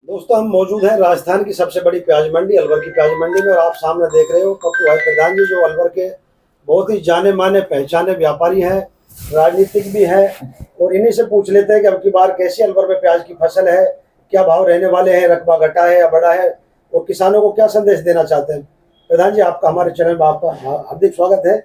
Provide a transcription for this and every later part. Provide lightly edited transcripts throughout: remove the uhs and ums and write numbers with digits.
दोस्तों, हम मौजूद हैं राजस्थान की सबसे बड़ी प्याज मंडी अलवर की प्याज मंडी में। और आप सामने देख रहे हो पप्पू भाई प्रधान जी, जो अलवर के बहुत ही जाने माने पहचाने व्यापारी हैं, राजनीतिक भी हैं। और इन्हीं से पूछ लेते हैं कि अब की बार कैसी अलवर में प्याज की फसल है, क्या भाव रहने वाले हैं, रकबा घटा है या बढ़ा है, और किसानों को क्या संदेश देना चाहते हैं। प्रधान जी, आपका हमारे चैनल में आपका हार्दिक स्वागत है।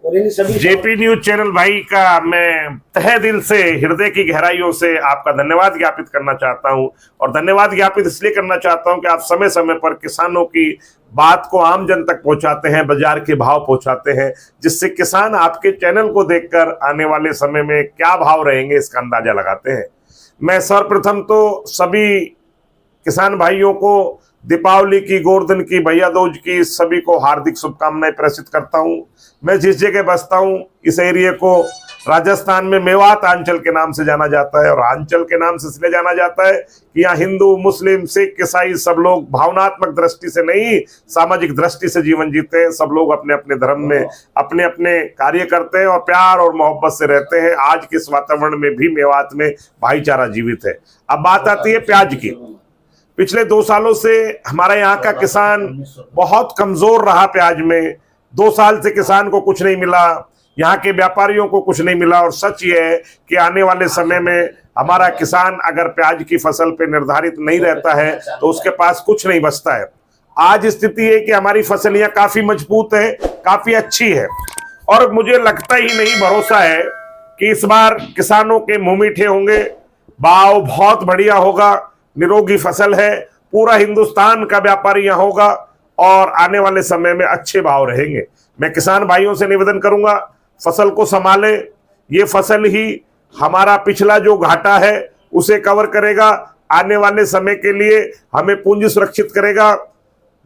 और इन्हीं सभी जेपी न्यूज चैनल भाई का मैं तहे दिल से, हृदय की गहराइयों से आपका धन्यवाद ज्ञापित करना चाहता हूं। और धन्यवाद ज्ञापित इसलिए करना चाहता हूं कि आप समय समय पर किसानों की बात को आम जन तक पहुंचाते हैं, बाजार के भाव पहुंचाते हैं, जिससे किसान आपके चैनल को देखकर आने वाले समय में क्या भाव रहेंगे इसका अंदाजा लगाते हैं। मैं सर्वप्रथम तो सभी किसान भाइयों को दीपावली की, गोवर्धन की, भैया दूज की सभी को हार्दिक शुभकामनाएं प्रेषित करता हूं। मैं जिस जगह बसता हूं, इस एरिया को राजस्थान में मेवात आंचल के नाम से जाना जाता है। और आंचल के नाम से इसलिए जाना जाता है कि यहाँ हिंदू, मुस्लिम, सिख, ईसाई सब लोग भावनात्मक दृष्टि से नहीं, सामाजिक दृष्टि से जीवन जीते हैं। सब लोग अपने अपने धर्म में अपने अपने कार्य करते हैं और प्यार और मोहब्बत से रहते हैं। आज के इस वातावरण में भी मेवात में भाईचारा जीवित है। अब बात आती है प्याज की। पिछले 2 सालों से हमारा यहाँ का किसान बहुत कमजोर रहा प्याज में। 2 साल से किसान को कुछ नहीं मिला, यहाँ के व्यापारियों को कुछ नहीं मिला। और सच ये है कि आने वाले समय में हमारा किसान अगर प्याज की फसल पे निर्धारित नहीं रहता है तो उसके पास कुछ नहीं बचता है। आज स्थिति है कि हमारी फसल यहाँ काफी मजबूत है, काफी अच्छी है। और मुझे लगता ही नहीं, भरोसा है कि इस बार किसानों के मुंह मीठे होंगे, भाव बहुत बढ़िया होगा, निरोगी फसल है, पूरा हिंदुस्तान का व्यापारी यहाँ होगा और आने वाले समय में अच्छे भाव रहेंगे। मैं किसान भाइयों से निवेदन करूंगा, फसल को संभाले। ये फसल ही हमारा पिछला जो घाटा है उसे कवर करेगा, आने वाले समय के लिए हमें पूंजी सुरक्षित करेगा।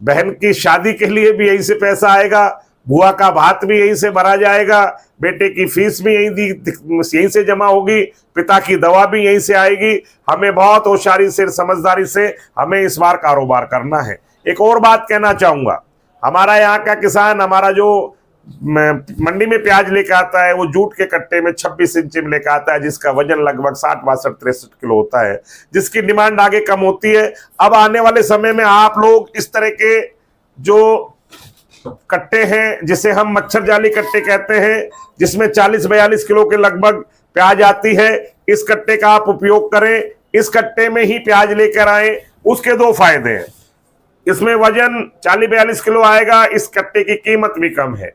बहन की शादी के लिए भी यहीं से पैसा आएगा, बुआ का भात भी यहीं से भरा जाएगा, बेटे की फीस भी यहीं से जमा होगी, पिता की दवा भी यहीं से आएगी। हमें बहुत होशियारी से, समझदारी से हमें इस बार कारोबार करना है। एक और बात कहना चाहूंगा, हमारा यहाँ का किसान, हमारा जो मंडी में प्याज लेकर आता है वो जूट के कट्टे में 26 इंच में लेकर आता है, जिसका वजन लगभग 60, 62, 63 किलो होता है, जिसकी डिमांड आगे कम होती है। अब आने वाले समय में आप लोग इस तरह के जो कट्टे हैं, जिसे हम मच्छर जाली कट्टे कहते हैं, जिसमें 40-42 किलो के लगभग प्याज आती है, इस कट्टे का आप उपयोग करें। इस कट्टे में ही प्याज लेकर आए। उसके 2 फायदे हैं, इसमें वजन 40-42 किलो आएगा, इस कट्टे की कीमत भी कम है।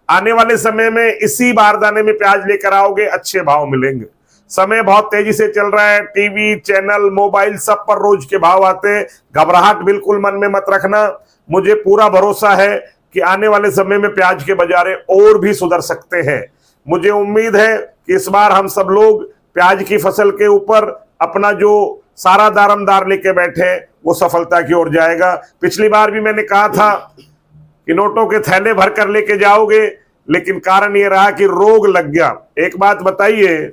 आने वाले समय में इसी बारदाने में प्याज लेकर आओगे, अच्छे भाव मिलेंगे। समय बहुत तेजी से चल रहा है, टीवी, चैनल, मोबाइल सब पर रोज के भाव आते हैं। घबराहट बिल्कुल मन में मत रखना। मुझे पूरा भरोसा है कि आने वाले समय में प्याज के बाजारे और भी सुधर सकते हैं। मुझे उम्मीद है कि इस बार हम सब लोग प्याज की फसल के ऊपर अपना जो सारा दारमदार लेके बैठे वो सफलता की ओर जाएगा। पिछली बार भी मैंने कहा था कि नोटों के थैले भर कर लेके जाओगे, लेकिन कारण ये रहा कि रोग लग गया। एक बात बताइए,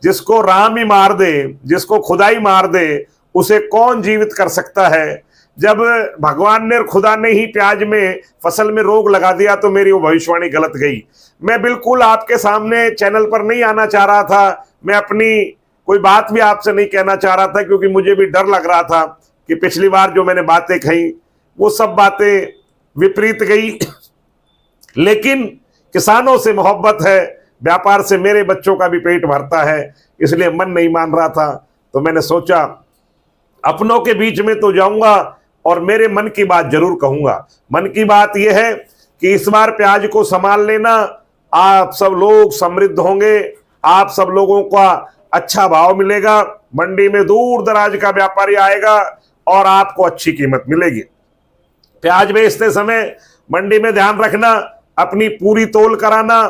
जिसको राम ही मार दे, जिसको खुदाई मार दे, उसे कौन जीवित कर सकता है। जब भगवान ने, खुदा ने ही प्याज में, फसल में रोग लगा दिया तो मेरी वो भविष्यवाणी गलत गई। मैं बिल्कुल आपके सामने चैनल पर नहीं आना चाह रहा था, मैं अपनी कोई बात भी आपसे नहीं कहना चाह रहा था, क्योंकि मुझे भी डर लग रहा था कि पिछली बार जो मैंने बातें कही वो सब बातें विपरीत गई। लेकिन किसानों से मोहब्बत है, व्यापार से मेरे बच्चों का भी पेट भरता है, इसलिए मन नहीं मान रहा था। तो मैंने सोचा अपनों के बीच में तो जाऊंगा और मेरे मन की बात जरूर कहूंगा। मन की बात यह है कि इस बार प्याज को संभाल लेना, आप सब लोग समृद्ध होंगे, आप सब लोगों का अच्छा भाव मिलेगा, मंडी में दूर दराज का व्यापारी आएगा और आपको अच्छी कीमत मिलेगी। प्याज बेचते समय मंडी में ध्यान रखना, अपनी पूरी तोल कराना,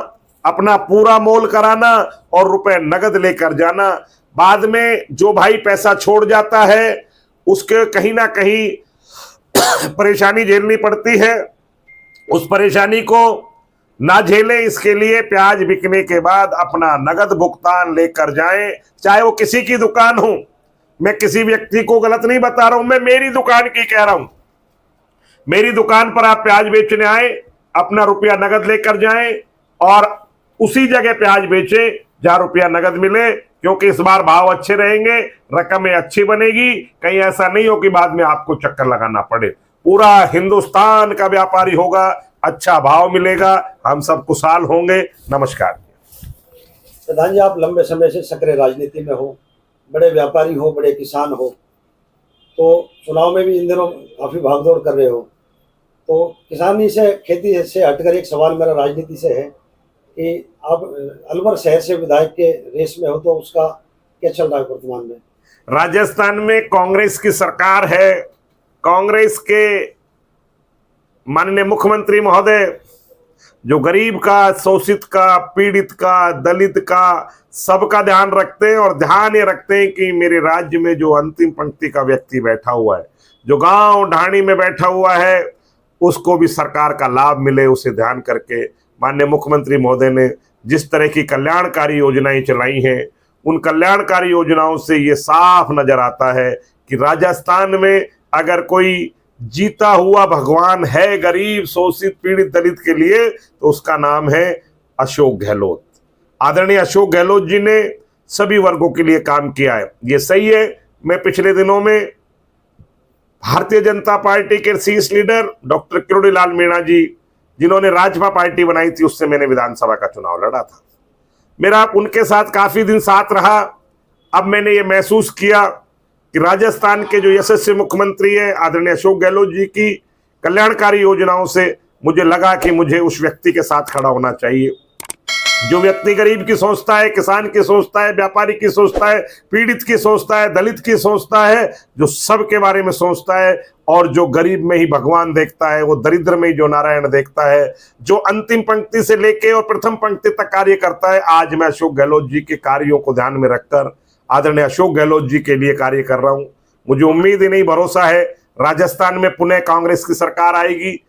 अपना पूरा मोल कराना और रुपए नगद लेकर जाना। बाद में जो भाई पैसा छोड़ जाता है उसके कहीं ना कहीं परेशानी झेलनी पड़ती है। उस परेशानी को ना झेले, इसके लिए प्याज बिकने के बाद अपना नगद भुगतान लेकर जाएं, चाहे वो किसी की दुकान हो। मैं किसी व्यक्ति को गलत नहीं बता रहा हूं, मैं मेरी दुकान की कह रहा हूं। मेरी दुकान पर आप प्याज बेचने आए, अपना रुपया नगद लेकर जाएं और उसी जगह प्याज बेचें जहां रुपया नगद मिले। क्योंकि इस बार भाव अच्छे रहेंगे, रकमें अच्छी बनेगी, कहीं ऐसा नहीं हो कि बाद में आपको चक्कर लगाना पड़े। पूरा हिंदुस्तान का व्यापारी होगा, अच्छा भाव मिलेगा, हम सब खुशहाल होंगे। नमस्कार। प्रधान जी, आप लंबे समय से सक्रिय राजनीति में हो, बड़े व्यापारी हो, बड़े किसान हो, तो चुनाव में भी इन दिनों काफ़ी भागदौड़ कर रहे हो। तो किसानी से, खेती से हटकर एक सवाल मेरा राजनीति से है कि आप अलवर शहर से विधायक के रेस में हो, तो उसका क्या चल रहा है वर्तमान में? राजस्थान में कांग्रेस की सरकार है। कांग्रेस के माननीय मुख्यमंत्री महोदय जो गरीब का, शोषित का, पीड़ित का, दलित का, सबका ध्यान रखते हैं और ध्यान ये रखते हैं कि मेरे राज्य में जो अंतिम पंक्ति का व्यक्ति बैठा हुआ है, जो गांव ढाणी में बैठा हुआ है, उसको भी सरकार का लाभ मिले, उसे ध्यान करके माननीय मुख्यमंत्री महोदय ने जिस तरह की कल्याणकारी योजनाएं चलाई हैं, उन कल्याणकारी योजनाओं से ये साफ नजर आता है कि राजस्थान में अगर कोई जीता हुआ भगवान है गरीब, शोषित, पीड़ित, दलित के लिए, तो उसका नाम है अशोक गहलोत। आदरणीय अशोक गहलोत जी ने सभी वर्गों के लिए काम किया है, ये सही है। मैं पिछले दिनों में भारतीय जनता पार्टी के शीर्ष लीडर डॉक्टर किरोड़ीलाल मीणा जी, जिन्होंने राजपा पार्टी बनाई थी, उससे मैंने विधानसभा का चुनाव लड़ा था। मेरा उनके साथ काफी दिन साथ रहा। अब मैंने ये महसूस किया कि राजस्थान के जो यशस्वी मुख्यमंत्री है आदरणीय अशोक गहलोत जी की कल्याणकारी योजनाओं से मुझे लगा कि मुझे उस व्यक्ति के साथ खड़ा होना चाहिए जो व्यक्ति गरीब की सोचता है, किसान की सोचता है, व्यापारी की सोचता है, पीड़ित की सोचता है, दलित की सोचता है, जो सबके बारे में सोचता है और जो गरीब में ही भगवान देखता है, वो दरिद्र में ही जो नारायण देखता है, जो अंतिम पंक्ति से लेके और प्रथम पंक्ति तक कार्य करता है। आज मैं अशोक गहलोत जी के कार्यों को ध्यान में रखकर आदरणीय अशोक गहलोत जी के लिए कार्य कर रहा हूं। मुझे उम्मीद ही नहीं, भरोसा है राजस्थान में पुनः कांग्रेस की सरकार आएगी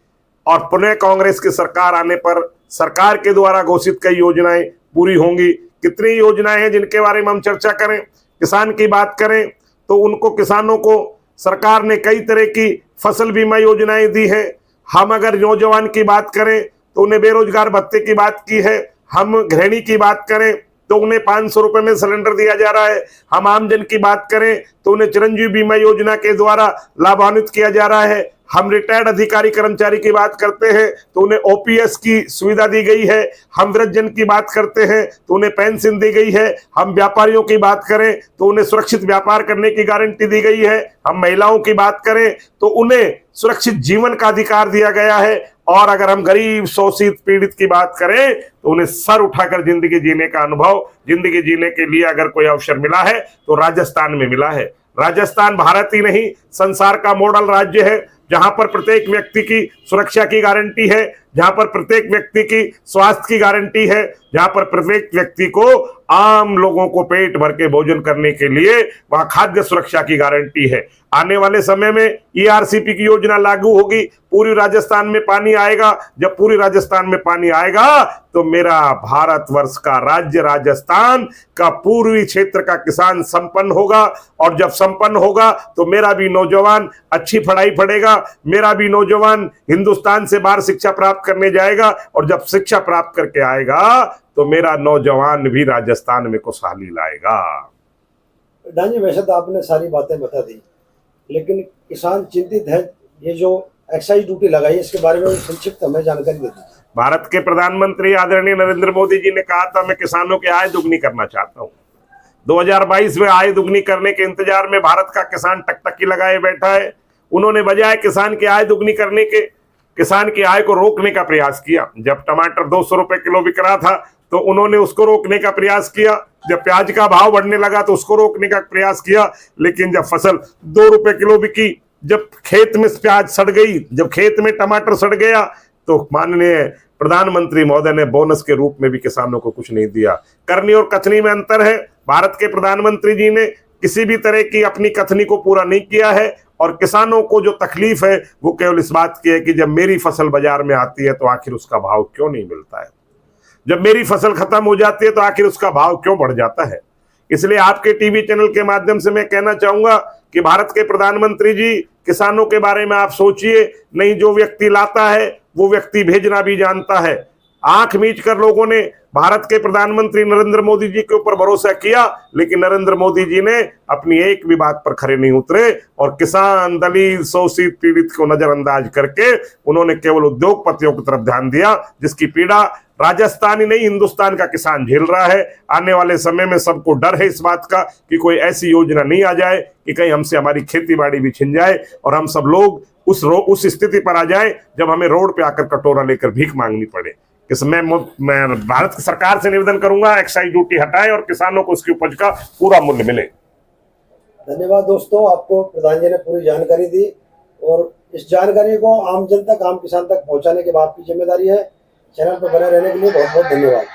और पुनः कांग्रेस की सरकार आने पर सरकार के द्वारा घोषित कई योजनाएं पूरी होंगी। कितनी योजनाएं हैं जिनके बारे में हम चर्चा करें। किसान की बात करें तो उनको, किसानों को सरकार ने कई तरह की फसल बीमा योजनाएं दी है। हम अगर नौजवान की बात करें तो उन्हें बेरोजगार भत्ते की बात की है। हम गृहिणी की बात करें तो उन्हें 500 रुपए में सिलेंडर दिया जा रहा है। हम आमजन की बात करें तो उन्हें चिरंजीवी बीमा योजना के द्वारा लाभान्वित किया जा रहा है। हम रिटायर्ड अधिकारी कर्मचारी की बात करते हैं तो उन्हें ओपीएस की सुविधा दी गई है। हम वृद्धजन की बात करते हैं तो उन्हें पेंशन दी गई है। हम व्यापारियों की बात करें तो उन्हें सुरक्षित व्यापार करने की गारंटी दी गई है। हम महिलाओं की बात करें तो उन्हें सुरक्षित जीवन का अधिकार दिया गया है। और अगर हम गरीब, शोषित, पीड़ित की बात करें तो उन्हें सर उठाकर जिंदगी जीने का अनुभव, जिंदगी जीने के लिए अगर कोई अवसर मिला है तो राजस्थान में मिला है। राजस्थान भारत ही नहीं, संसार का मॉडल राज्य है जहां पर प्रत्येक व्यक्ति की सुरक्षा की गारंटी है, जहां पर प्रत्येक व्यक्ति की स्वास्थ्य की गारंटी है, जहां पर प्रत्येक व्यक्ति को, आम लोगों को पेट भर के भोजन करने के लिए वहां खाद्य सुरक्षा की गारंटी है। आने वाले समय में ईआरसीपी की योजना लागू होगी, पूरी राजस्थान में पानी आएगा। जब पूरी राजस्थान में पानी आएगा तो मेरा भारतवर्ष का राज्य राजस्थान का पूर्वी क्षेत्र का किसान संपन्न होगा। और जब संपन्न होगा तो मेरा भी नौजवान अच्छी पढ़ाई पढ़ेगा, मेरा भी नौजवान हिंदुस्तान से बाहर शिक्षा प्राप्त करने जाएगा और जब शिक्षा प्राप्त करके आएगा तो मेरा नौजवान भी राजस्थान में खुशहाली लाएगा। प्रधान जी, वैसे तो आपने सारी बातें बता दी, लेकिन किसान चिंतित है। ये जो एक्साइज ड्यूटी लगाई है, इसके बारे में संक्षिप्त हमें जानकारी दे दीजिए। भारत के प्रधानमंत्री आदरणीय नरेंद्र मोदी जी ने कहा था, मैं किसानों की आय दुगनी करना चाहता हूं। 2022 में आय दुगनी करने के इंतजार में भारत का किसान टकटकी लगाए बैठा है। उन्होंने बजाय किसान की आय दुगनी करने के, किसान की आय को रोकने का प्रयास किया। जब टमाटर 200 रुपए किलो बिक रहा था तो उन्होंने उसको रोकने का प्रयास किया। जब प्याज का भाव बढ़ने लगा तो उसको रोकने का प्रयास किया। लेकिन जब फसल 2 रुपए किलो बिकी, जब खेत में प्याज सड़ गई, जब खेत में टमाटर सड़ गया, तो माननीय प्रधानमंत्री महोदय ने बोनस के रूप में भी किसानों को कुछ नहीं दिया। करनी और कथनी में अंतर है। भारत के प्रधानमंत्री जी ने किसी भी तरह की अपनी कथनी को पूरा नहीं किया है और किसानों को जो तकलीफ है वो केवल इस बात की है कि जब मेरी फसल बाजार में आती है तो आखिर उसका भाव क्यों नहीं मिलता है, जब मेरी फसल खत्म हो जाती है तो आखिर उसका भाव क्यों बढ़ जाता है। इसलिए आपके टीवी चैनल के माध्यम से मैं कहना चाहूंगा कि भारत के प्रधानमंत्री जी, किसानों के बारे में आप सोचिए। नहीं, जो व्यक्ति लाता है वो व्यक्ति भेजना भी जानता है। आंख मीच कर लोगों ने भारत के प्रधानमंत्री नरेंद्र मोदी जी के ऊपर भरोसा किया, लेकिन नरेंद्र मोदी जी ने अपनी एक भी बात पर खरे नहीं उतरे और किसान, दलित, शोषित, पीड़ित को नजरअंदाज करके उन्होंने केवल उद्योगपतियों की तरफ ध्यान दिया, जिसकी पीड़ा राजस्थान ही नहीं हिंदुस्तान का किसान झेल रहा है। आने वाले समय में सबको डर है इस बात का कि कोई ऐसी योजना नहीं आ जाए कि कहीं हमसे हमारी खेती बाड़ी भी छिन जाए और हम सब लोग उस स्थिति पर आ जाए जब हमें रोड पे आकर कटोरा लेकर भीख मांगनी पड़े। मैं भारत की सरकार से निवेदन करूंगा, एक्साइज ड्यूटी हटाएं और किसानों को उसकी उपज का पूरा मूल्य मिले। धन्यवाद दोस्तों, आपको प्रधान जी ने पूरी जानकारी दी और इस जानकारी को आम जन तक, आम किसान तक पहुंचाने की आपकी जिम्मेदारी है। चैनल पर बने रहने के लिए बहुत बहुत धन्यवाद।